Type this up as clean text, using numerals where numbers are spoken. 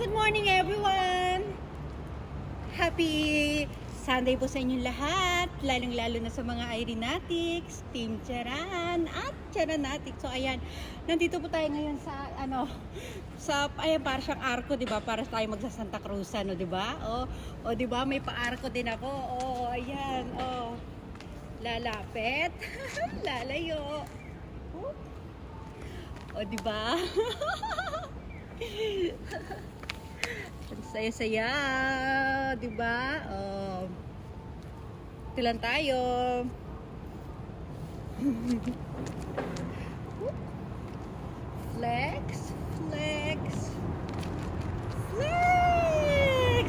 good morning everyone! Happy Sunday po sa inyong lahat, lalong-lalo na sa mga Irenatics, Team Charan at Charanatics. So ayan, nandito po tayo ngayon sa ayan, para siyang arko, 'di ba? Para tayo magsa Santa Cruz, no, 'di ba? O 'di ba, may pa-arko din ako. Ayan, lalapit, lalayo. O 'di ba? Ang saya-saya, 'di ba? Ito lang tayo. Flex, flex, flex.